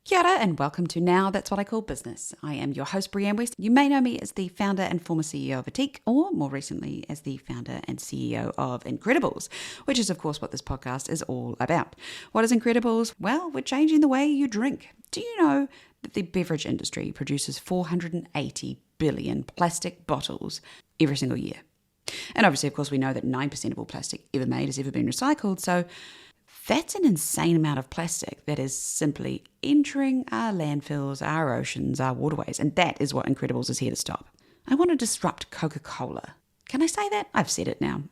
Kia ora and welcome to Now That's What I Call Business. I am your host, Brianne West. You may know me as the founder and former CEO of Ethique, or more recently as the founder and CEO of Incrediball's, which is of course what this podcast is all about. What is Incrediball's? Well, we're changing the way you drink. Do you know that the beverage industry produces 480 billion plastic bottles every single year? And obviously, of course, we know that 9% of all plastic ever made has ever been recycled, so that's an insane amount of plastic that is simply entering our landfills, our oceans, our waterways, and that is what Incrediball's is here to stop. I want to disrupt Coca-Cola. Can I say that? I've said it now.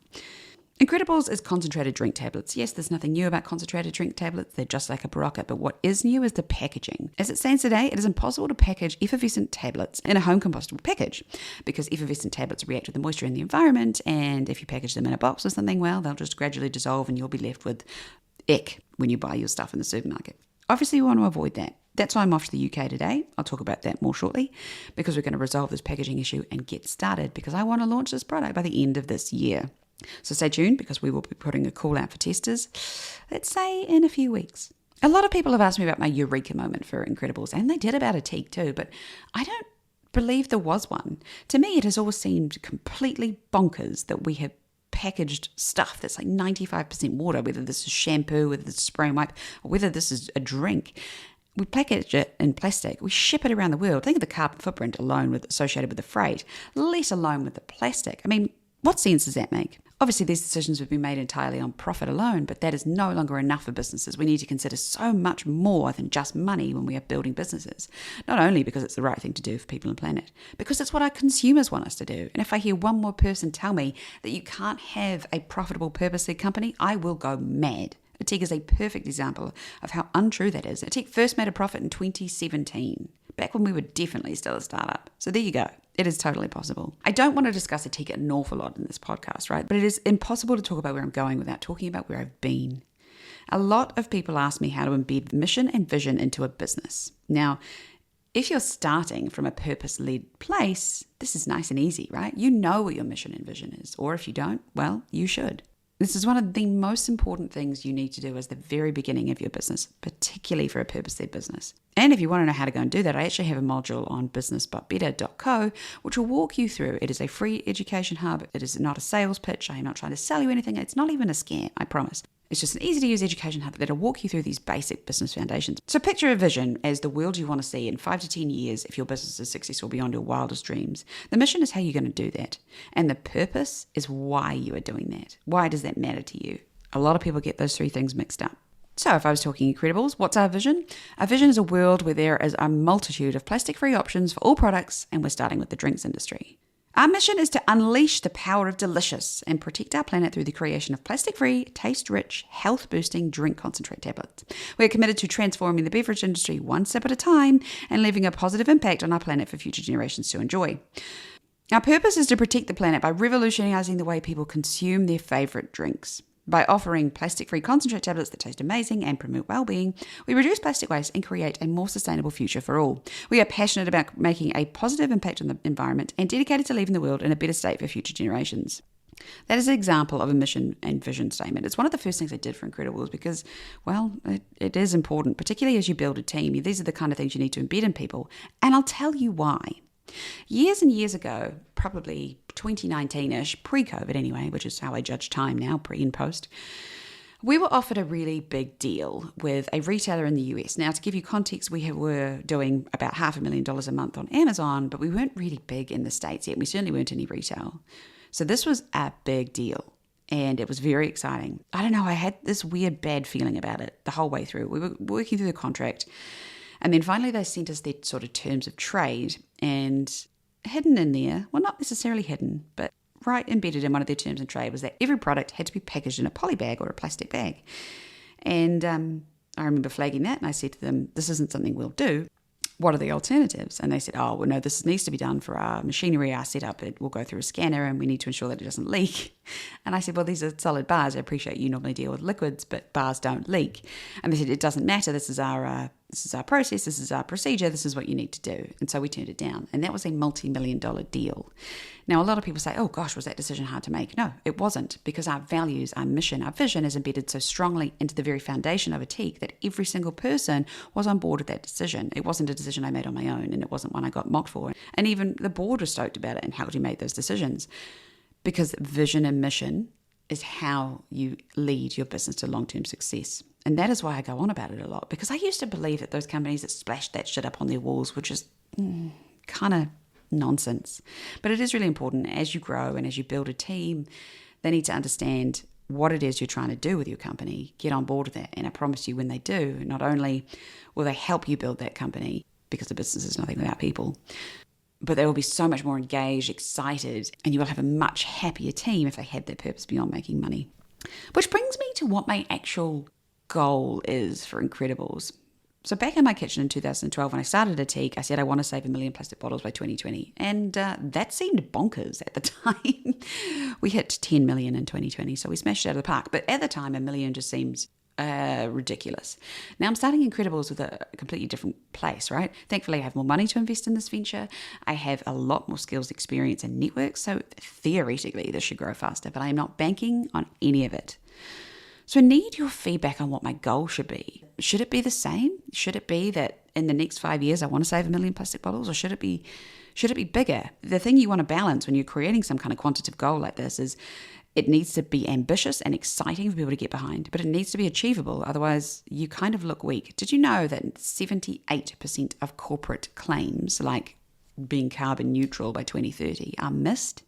Incrediball's is concentrated drink tablets. Yes, there's nothing new about concentrated drink tablets. They're just like a Barocca, but what is new is the packaging. As it stands today, it is impossible to package effervescent tablets in a home compostable package because effervescent tablets react with the moisture in the environment, and if you package them in a box or something, well, they'll just gradually dissolve and you'll be left with ick when you buy your stuff in the supermarket. Obviously, we want to avoid that. That's why I'm off to the UK today. I'll talk about that more shortly because we're going to resolve this packaging issue and get started because I want to launch this product by the end of this year. So stay tuned because we will be putting a call out for testers, let's say in a few weeks. A lot of people have asked me about my eureka moment for Incrediball's, and they did about Ethique too, but I don't believe there was one. To me, it has always seemed completely bonkers that we have packaged stuff that's like 95% water, whether this is shampoo, whether this is spray and wipe, or whether this is a drink. We package it in plastic. We ship it around the world. Think of the carbon footprint alone associated with the freight, let alone with the plastic. I mean, what sense does that make? Obviously, these decisions have been made entirely on profit alone, but that is no longer enough for businesses. We need to consider so much more than just money when we are building businesses. Not only because it's the right thing to do for people and planet, because it's what our consumers want us to do. And if I hear one more person tell me that you can't have a profitable, purpose-led company, I will go mad. Ethique is a perfect example of how untrue that is. Ethique first made a profit in 2017, back when we were definitely still a startup. So there you go. It is totally possible. I don't want to discuss Ethique an awful lot in this podcast, right? But it is impossible to talk about where I'm going without talking about where I've been. A lot of people ask me how to embed mission and vision into a business. Now, if you're starting from a purpose-led place, this is nice and easy, right? You know what your mission and vision is. Or if you don't, well, you should. This is one of the most important things you need to do as the very beginning of your business, particularly for a purpose-led business. And if you want to know how to go and do that, I actually have a module on businessbutbetter.co, which will walk you through. It is a free education hub. It is not a sales pitch. I am not trying to sell you anything. It's not even a scam, I promise. It's just an easy-to-use education hub that will walk you through these basic business foundations. So picture a vision as the world you want to see in 5 to 10 years if your business is successful beyond your wildest dreams. The mission is how you're going to do that. And the purpose is why you are doing that. Why does that matter to you? A lot of people get those three things mixed up. So if I was talking Incrediball's, what's our vision? Our vision is a world where there is a multitude of plastic-free options for all products, and we're starting with the drinks industry. Our mission is to unleash the power of delicious and protect our planet through the creation of plastic-free, taste-rich, health-boosting drink concentrate tablets. We are committed to transforming the beverage industry one sip at a time and leaving a positive impact on our planet for future generations to enjoy. Our purpose is to protect the planet by revolutionizing the way people consume their favorite drinks. By offering plastic-free concentrate tablets that taste amazing and promote well-being, we reduce plastic waste and create a more sustainable future for all. We are passionate about making a positive impact on the environment and dedicated to leaving the world in a better state for future generations. That is an example of a mission and vision statement. It's one of the first things I did for Incrediball's because, well, it is important, particularly as you build a team. These are the kind of things you need to embed in people, and I'll tell you why. Years and years ago, probably 2019-ish, pre-COVID anyway, which is how I judge time now, pre and post, we were offered a really big deal with a retailer in the US. Now, to give you context, we were doing about $500,000 a month on Amazon, but we weren't really big in the States yet. We certainly weren't any retail. So this was a big deal, and it was very exciting. I don't know, I had this weird bad feeling about it the whole way through. We were working through the contract, and then finally they sent us their sort of terms of trade, and hidden in there, well, not necessarily hidden, but right embedded in one of their terms of trade was that every product had to be packaged in a poly bag or a plastic bag. And I remember flagging that, and I said to them, this isn't something we'll do. What are the alternatives? And they said, oh, well, no, this needs to be done for our machinery, our setup. It will go through a scanner and we need to ensure that it doesn't leak. And I said, well, these are solid bars. I appreciate you normally deal with liquids, but bars don't leak. And they said, it doesn't matter. This is our This is our process, this is our procedure, this is what you need to do. And so we turned it down. And that was a multi-million-dollar deal. Now, a lot of people say, oh gosh, was that decision hard to make? No, it wasn't, because our values, our mission, our vision is embedded so strongly into the very foundation of Ethique that every single person was on board with that decision. It wasn't a decision I made on my own, and it wasn't one I got mocked for. And even the board was stoked about it and how we made those decisions. Because vision and mission is how you lead your business to long-term success. And that is why I go on about it a lot, because I used to believe that those companies that splashed that shit up on their walls were just kind of nonsense. But it is really important as you grow and as you build a team, they need to understand what it is you're trying to do with your company, get on board with that. And I promise you, when they do, not only will they help you build that company, because the business is nothing without people, but they will be so much more engaged, excited, and you will have a much happier team if they had their purpose beyond making money. Which brings me to what my actual goal is for Incredibals. So back in my kitchen in 2012, when I started Ethique, I said I want to save 1 million plastic bottles by 2020. And that seemed bonkers at the time. We hit 10 million in 2020, so we smashed it out of the park. But at the time, 1 million just seems ridiculous. Now I'm starting Incredibals with a completely different place, right? Thankfully, I have more money to invest in this venture. I have a lot more skills, experience, and networks. So theoretically, this should grow faster, but I am not banking on any of it. So I need your feedback on what my goal should be. Should it be the same? Should it be that in the next 5 years I want to save 1 million plastic bottles, or should it be bigger? The thing you want to balance when you're creating some kind of quantitative goal like this is it needs to be ambitious and exciting for people to get behind, but it needs to be achievable. Otherwise, you kind of look weak. Did you know that 78% of corporate claims, like being carbon neutral by 2030, are missed?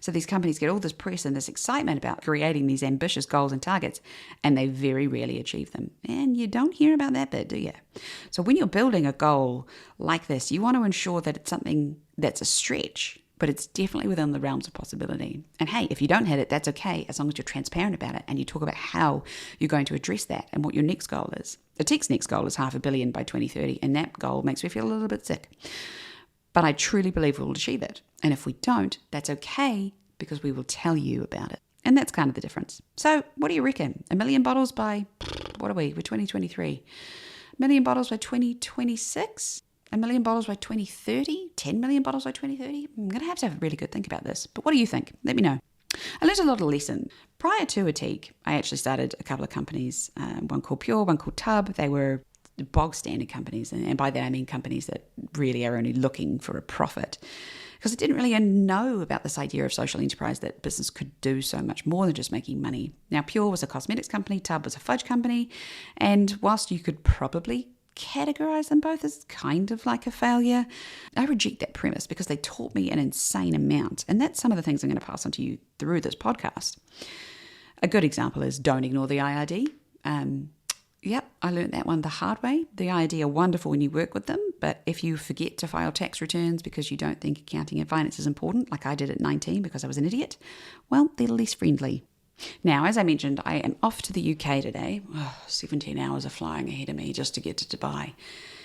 So these companies get all this press and this excitement about creating these ambitious goals and targets, and they very rarely achieve them. And you don't hear about that bit, do you? So when you're building a goal like this, you want to ensure that it's something that's a stretch, but it's definitely within the realms of possibility. And hey, if you don't hit it, that's okay, as long as you're transparent about it and you talk about how you're going to address that and what your next goal is. Ethique's next goal is 500 million by 2030, and that goal makes me feel a little bit sick. But I truly believe we'll achieve it. And if we don't, that's okay, because we will tell you about it. And that's kind of the difference. So what do you reckon? 1 million bottles by, what are we? We're 2023. 1 million bottles by 2026? 1 million bottles by 2030? 10 million bottles by 2030? I'm going to have a really good think about this. But what do you think? Let me know. I learned a lot of lessons. Prior to Ethique, I actually started a couple of companies, one called Pure, one called Tub. They were bog standard companies, and by that I mean companies that really are only looking for a profit, because I didn't really know about this idea of social enterprise, that business could do so much more than just making money. Now Pure was a cosmetics company, Tub was a fudge company, and whilst you could probably categorize them both as kind of like a failure, I reject that premise, because they taught me an insane amount, and that's some of the things I'm going to pass on to you through this podcast. A good example is don't ignore the IRD. Yep, I learned that one the hard way. The IRD are wonderful when you work with them, but if you forget to file tax returns because you don't think accounting and finance is important, like I did at 19 because I was an idiot, well, they're less friendly. Now, as I mentioned, I am off to the UK today. 17 hours are flying ahead of me just to get to Dubai.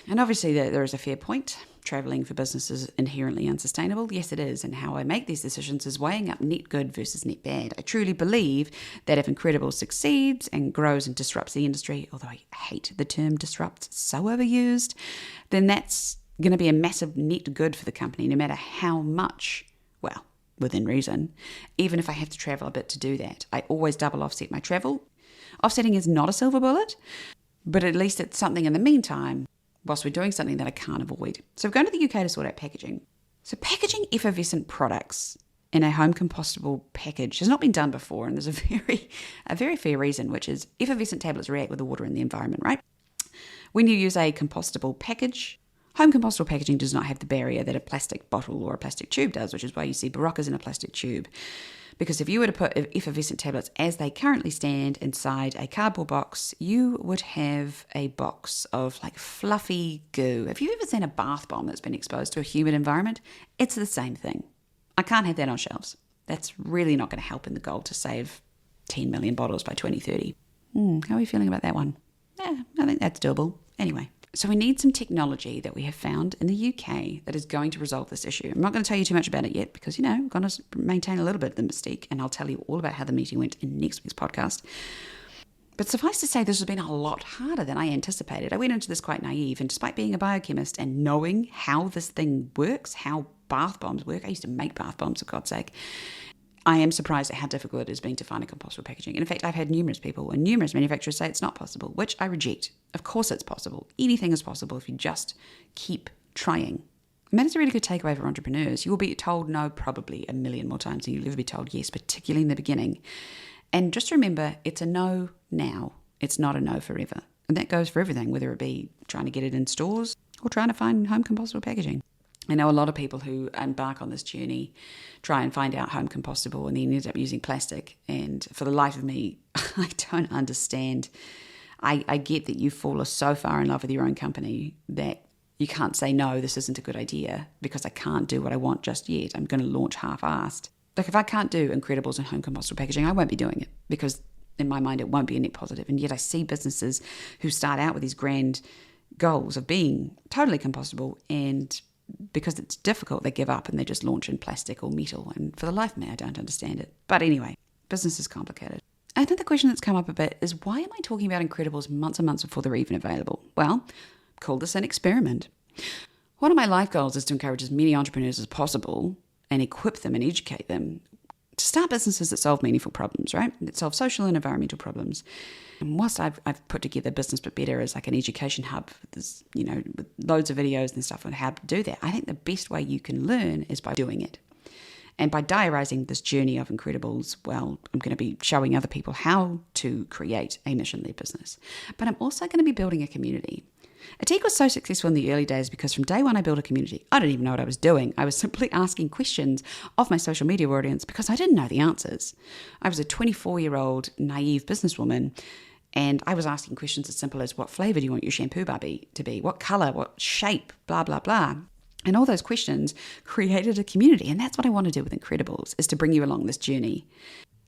And obviously there is a fair point. Travelling for business is inherently unsustainable. Yes, it is. And how I make these decisions is weighing up net good versus net bad. I truly believe that if Incredible succeeds and grows and disrupts the industry, although I hate the term disrupt, it's so overused, then that's going to be a massive net good for the company, no matter how much, well, within reason, even if I have to travel a bit to do that. I always double offset my travel. Offsetting is not a silver bullet, but at least it's something in the meantime whilst we're doing something that I can't avoid. So we're going to the UK to sort out packaging. So packaging effervescent products in a home compostable package has not been done before, and there's a very fair reason, which is effervescent tablets react with the water in the environment, right? When you use a compostable package, home compostable packaging does not have the barrier that a plastic bottle or a plastic tube does, which is why you see Barocas in a plastic tube. Because if you were to put effervescent tablets as they currently stand inside a cardboard box, you would have a box of like fluffy goo. Have you ever seen a bath bomb that's been exposed to a humid environment? It's the same thing. I can't have that on shelves. That's really not going to help in the goal to save 10 million bottles by 2030. How are you feeling about that one? Yeah, I think that's doable. Anyway. So we need some technology that we have found in the UK that is going to resolve this issue. I'm not going to tell you too much about it yet because, we're going to maintain a little bit of the mystique, and I'll tell you all about how the meeting went in next week's podcast. But suffice to say, this has been a lot harder than I anticipated. I went into this quite naive, and despite being a biochemist and knowing how this thing works, how bath bombs work, I used to make bath bombs, for God's sake, I am surprised at how difficult it has been to find a compostable packaging. And in fact, I've had numerous people and numerous manufacturers say it's not possible, which I reject. Of course it's possible. Anything is possible if you just keep trying. And that is a really good takeaway for entrepreneurs. You will be told no probably a million more times than you'll ever be told yes, particularly in the beginning. And just remember, it's a no now. It's not a no forever. And that goes for everything, whether it be trying to get it in stores or trying to find home compostable packaging. I know a lot of people who embark on this journey try and find out home compostable and then end up using plastic. And for the life of me, I don't understand. I get that you fall so far in love with your own company that you can't say, no, this isn't a good idea because I can't do what I want just yet. I'm going to launch half-assed. Like if I can't do Incrediballs and home compostable packaging, I won't be doing it because in my mind it won't be a net positive. And yet I see businesses who start out with these grand goals of being totally compostable, and because it's difficult, they give up and they just launch in plastic or metal. And for the life of me, I don't understand it. But anyway, business is complicated. Another question that's come up a bit is, why am I talking about Incrediballs months and months before they're even available? Well, call this an experiment. One of my life goals is to encourage as many entrepreneurs as possible and equip them and educate them to start businesses that solve meaningful problems, right? That solve social and environmental problems. And whilst I've put together Business But Better as like an education hub, with loads of videos and stuff on how to do that, I think the best way you can learn is by doing it. And by diarising this journey of Incrediballs, well, I'm going to be showing other people how to create a mission-led business. But I'm also going to be building a community. Ethique was so successful in the early days because from day one I built a community. I didn't even know what I was doing. I was simply asking questions of my social media audience because I didn't know the answers. I was a 24-year-old naive businesswoman, and I was asking questions as simple as, what flavour do you want your shampoo bar to be? What colour? What shape? Blah, blah, blah. And all those questions created a community. And that's what I want to do with Incrediballs, is to bring you along this journey.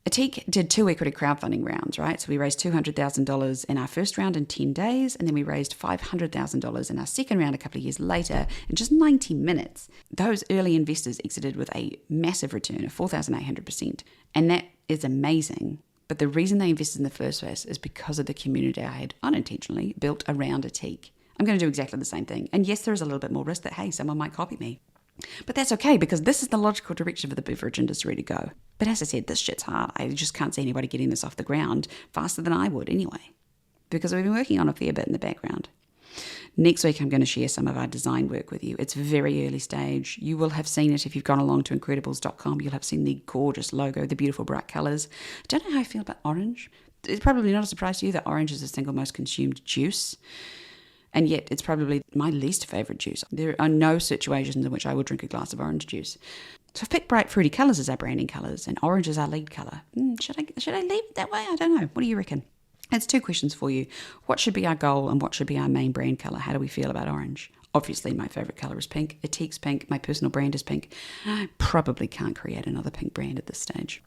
Ethique did 2 equity crowdfunding rounds, right? So we raised $200,000 in our first round in 10 days, and then we raised $500,000 in our second round a couple of years later in just 90 minutes. Those early investors exited with a massive return of 4,800%. And that is amazing. But the reason they invested in the first place is because of the community I had unintentionally built around Ethique. I'm going to do exactly the same thing. And yes, there is a little bit more risk that, hey, someone might copy me. But that's okay, because this is the logical direction for the beverage industry to go. But as I said, this shit's hard. I just can't see anybody getting this off the ground faster than I would anyway, because we've been working on a fair bit in the background. Next week, I'm going to share some of our design work with you. It's very early stage. You will have seen it if you've gone along to Incredibals.com. You'll have seen the gorgeous logo, the beautiful bright colours. I don't know how I feel about orange. It's probably not a surprise to you that orange is the single most consumed juice. And yet it's probably my least favourite juice. There are no situations in which I would drink a glass of orange juice. So I've picked bright fruity colours as our branding colours, and orange is our lead colour. Should I leave it that way? I don't know. What do you reckon? It's 2 questions for you. What should be our goal and what should be our main brand colour? How do we feel about orange? Obviously, my favourite colour is pink. Ethique's pink. My personal brand is pink. I probably can't create another pink brand at this stage.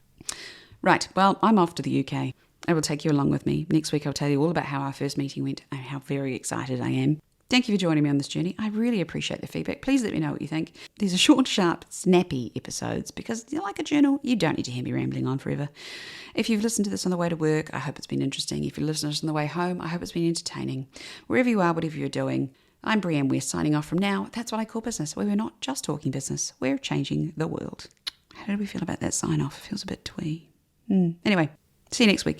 Right, well, I'm off to the UK. I will take you along with me. Next week, I'll tell you all about how our first meeting went and how very excited I am. Thank you for joining me on this journey. I really appreciate the feedback. Please let me know what you think. These are short, sharp, snappy episodes because, like a journal, you don't need to hear me rambling on forever. If you've listened to this on the way to work, I hope it's been interesting. If you've listened to this on the way home, I hope it's been entertaining. Wherever you are, whatever you're doing, I'm Brianne West signing off from now. That's what I call business, where we're not just talking business. We're changing the world. How do we feel about that sign off? It feels a bit twee. Anyway, see you next week.